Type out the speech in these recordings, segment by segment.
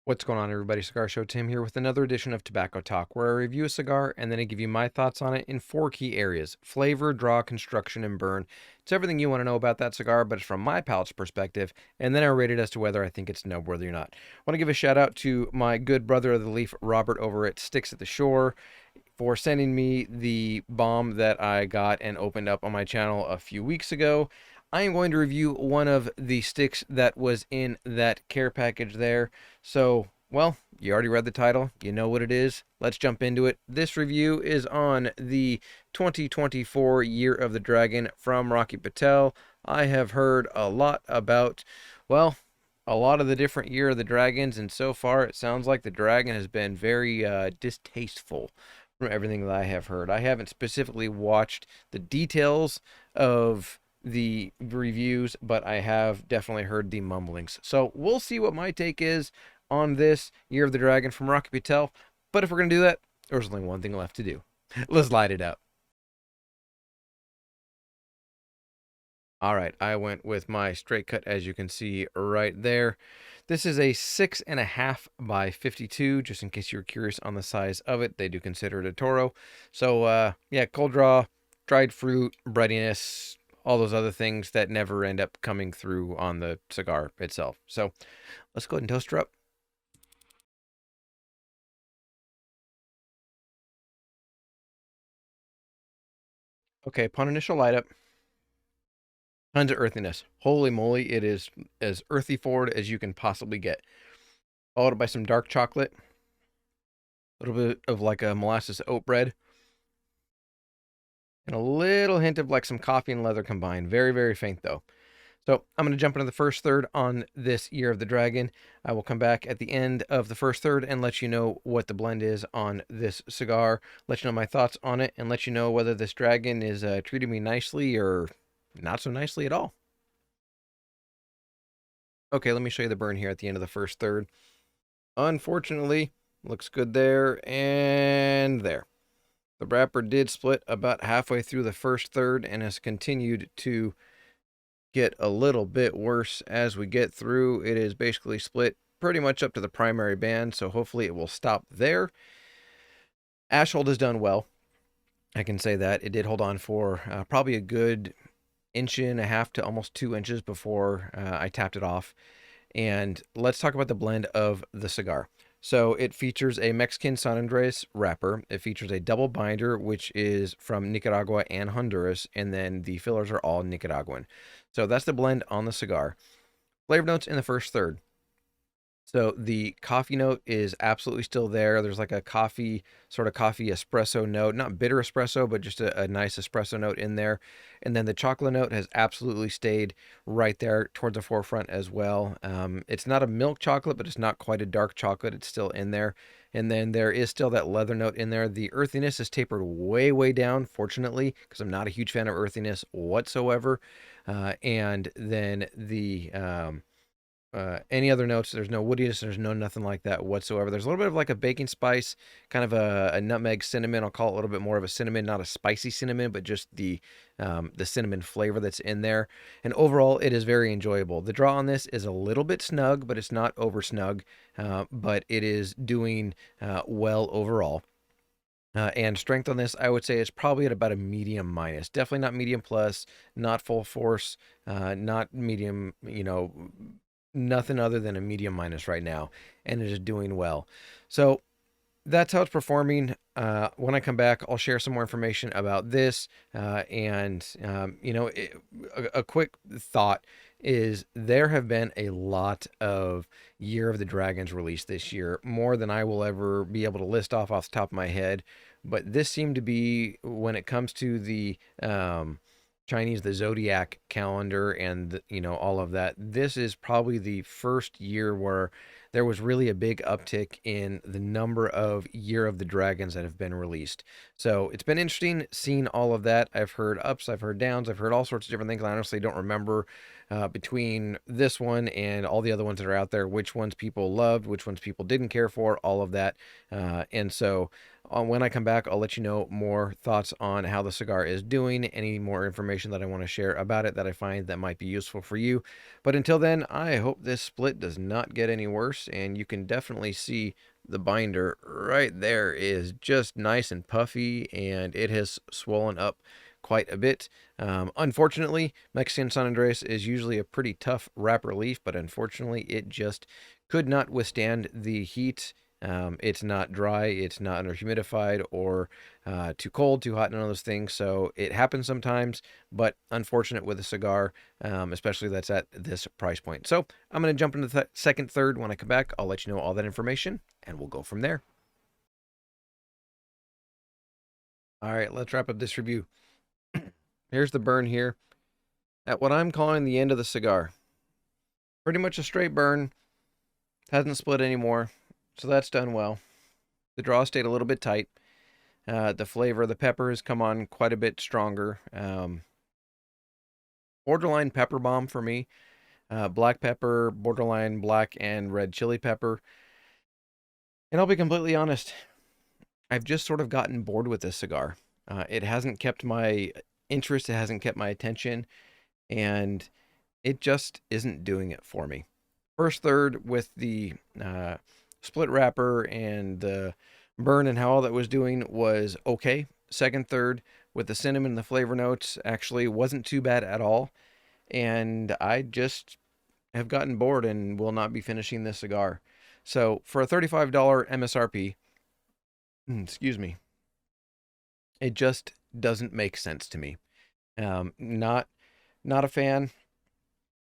What's going on, everybody? Cigar Show Tim here with another edition of Tobacco Talk, where I review a cigar and then I give you my thoughts on it in four key areas: flavor, draw, construction, and burn. It's everything you want to know about that cigar, but it's from my palate's perspective, and then I rate it as to whether I think it's noteworthy or not. I want to give a shout out to my good brother of the leaf, Robert, over at Sticks at the Shore, for sending me the bomb that I got and opened up on my channel a few weeks ago. I am going to review one of the sticks that was in that care package there. So, well, you already read the title. You know what it is. Let's jump into it. This review is on the 2024 Year of the Dragon from Rocky Patel. I have heard a lot about, well, a lot of the different Year of the Dragons, and so far it sounds like the dragon has been very distasteful from everything that I have heard. I haven't specifically watched the details of the reviews, but I have definitely heard the mumblings. So we'll see what my take is on this Year of the Dragon from Rocky Patel. But if we're going to do that, there's only one thing left to do. Let's light it up. All right, I went with my straight cut, as you can see right there. This is a 6.5 by 52, just in case you're curious on the size of it. They do consider it a Toro. So, yeah, cold draw, dried fruit, breadiness, all those other things that never end up coming through on the cigar itself. So let's go ahead and toast her up. Okay, upon initial light up, tons of earthiness. Holy moly, it is as earthy forward as you can possibly get. Followed by some dark chocolate, a little bit of like a molasses oat bread, and a little hint of like some coffee and leather combined. Very, very faint though. So I'm going to jump into the first third on this Year of the Dragon. I will come back at the end of the first third and let you know what the blend is on this cigar, let you know my thoughts on it, and let you know whether this dragon is treating me nicely or not so nicely at all. Okay, let me show you the burn here at the end of the first third. Unfortunately, looks good there and there. The wrapper did split about halfway through the first third and has continued to get a little bit worse as we get through. It is basically split pretty much up to the primary band, so hopefully it will stop there. Ash hold has done well. I can say that. It did hold on for probably a good inch and a half to almost 2 inches before I tapped it off. And let's talk about the blend of the cigar. So it features a Mexican San Andres wrapper. It features a double binder, which is from Nicaragua and Honduras, and then the fillers are all Nicaraguan. So that's the blend on the cigar. Flavor notes in the first third. So the coffee note is absolutely still there. There's like a coffee, sort of coffee espresso note, not bitter espresso, but just a nice espresso note in there. And then the chocolate note has absolutely stayed right there towards the forefront as well. It's not a milk chocolate, but it's not quite a dark chocolate. It's still in there. And then there is still that leather note in there. The earthiness is tapered way, way down, fortunately, because I'm not a huge fan of earthiness whatsoever. And then the any other notes, there's no woodiness, there's no nothing like that whatsoever. There's a little bit of like a baking spice, kind of a nutmeg cinnamon. I'll call it a little bit more of a cinnamon, not a spicy cinnamon, but just the cinnamon flavor that's in there. And overall, it is very enjoyable. The draw on this is a little bit snug, but it's not over snug. But it is doing well overall. And strength on this, I would say, is probably at about a medium minus. Definitely not medium plus, not full force, not medium, nothing other than a medium minus right now, and it is doing well. So that's how it's performing. When I come back, I'll share some more information about this. A quick thought is there have been a lot of Year of the Dragons released this year, more than I will ever be able to list off the top of my head. But this seemed to be, when it comes to the Chinese, the zodiac calendar, and all of that, this is probably the first year where there was really a big uptick in the number of Year of the Dragons that have been released. So it's been interesting seeing all of that. I've heard ups, I've heard downs, I've heard all sorts of different things. I honestly don't remember between this one and all the other ones that are out there, which ones people loved, which ones people didn't care for, all of that. And so when I come back, I'll let you know more thoughts on how the cigar is doing, any more information that I want to share about it that I find that might be useful for you. But until then, I hope this split does not get any worse, and you can definitely see the binder right there is just nice and puffy, and it has swollen up quite a bit. Unfortunately, Mexican San Andres is usually a pretty tough wrapper leaf, but unfortunately, it just could not withstand the heat. It's not dry, it's not under humidified or too cold, too hot, none of those things. So it happens sometimes, but unfortunate with a cigar, especially that's at this price point. So I'm going to jump into the second, third. When I come back, I'll let you know all that information, and we'll go from there. All right, let's wrap up this review. Here's the burn here at what I'm calling the end of the cigar. Pretty much a straight burn, hasn't split anymore, so that's done well. The draw stayed a little bit tight. The flavor of the pepper has come on quite a bit stronger. Borderline pepper bomb for me. Black pepper, borderline black and red chili pepper. And I'll be completely honest, I've just sort of gotten bored with this cigar. It hasn't kept my interest, it hasn't kept my attention, and it just isn't doing it for me. First third with the split wrapper and the burn and how all that was doing was okay. Second third with the cinnamon and the flavor notes actually wasn't too bad at all. And I just have gotten bored and will not be finishing this cigar. So for a $35 MSRP, excuse me, it just doesn't make sense to me. Not a fan.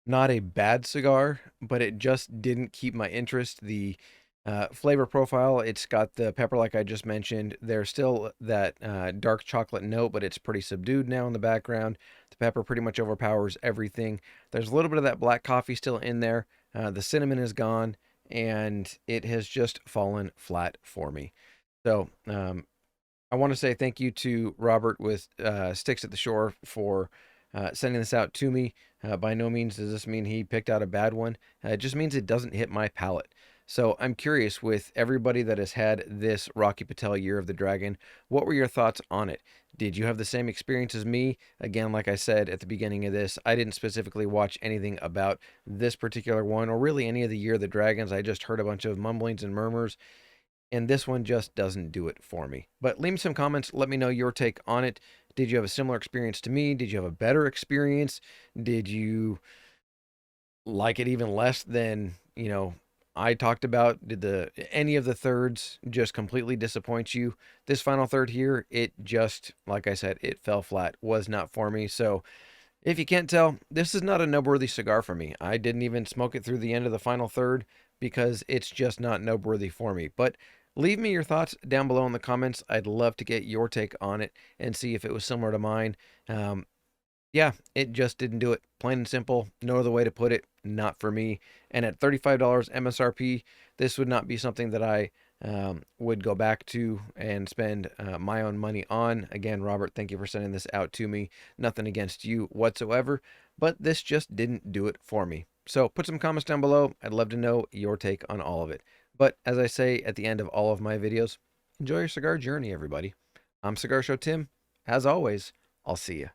Not a bad cigar, but it just didn't keep my interest. The flavor profile, it's got the pepper like I just mentioned. There's still that dark chocolate note, but it's pretty subdued now in the background. The pepper pretty much overpowers everything. There's a little bit of that black coffee still in there. The cinnamon is gone, and it has just fallen flat for me. So I want to say thank you to Robert with Sticks at the Shore for sending this out to me. By no means does this mean he picked out a bad one. It just means it doesn't hit my palate. So I'm curious, with everybody that has had this Rocky Patel Year of the Dragon, what were your thoughts on it? Did you have the same experience as me? Again, like I said at the beginning of this, I didn't specifically watch anything about this particular one or really any of the Year of the Dragons. I just heard a bunch of mumblings and murmurs, and this one just doesn't do it for me. But leave me some comments. Let me know your take on it. Did you have a similar experience to me? Did you have a better experience? Did you like it even less than, I talked about? Did any of the thirds just completely disappoint you? This final third here, it just, like I said, it fell flat. Was not for me. So if you can't tell, this is not a noteworthy cigar for me. I didn't even smoke it through the end of the final third because it's just not noteworthy for me. But leave me your thoughts down below in the comments. I'd love to get your take on it and see if it was similar to mine. Yeah, it just didn't do it. Plain and simple. No other way to put it. Not for me. And at $35 MSRP, this would not be something that I would go back to and spend my own money on. Again, Robert, thank you for sending this out to me. Nothing against you whatsoever, but this just didn't do it for me. So put some comments down below. I'd love to know your take on all of it. But as I say at the end of all of my videos, enjoy your cigar journey, everybody. I'm Cigar Show Tim. As always, I'll see you.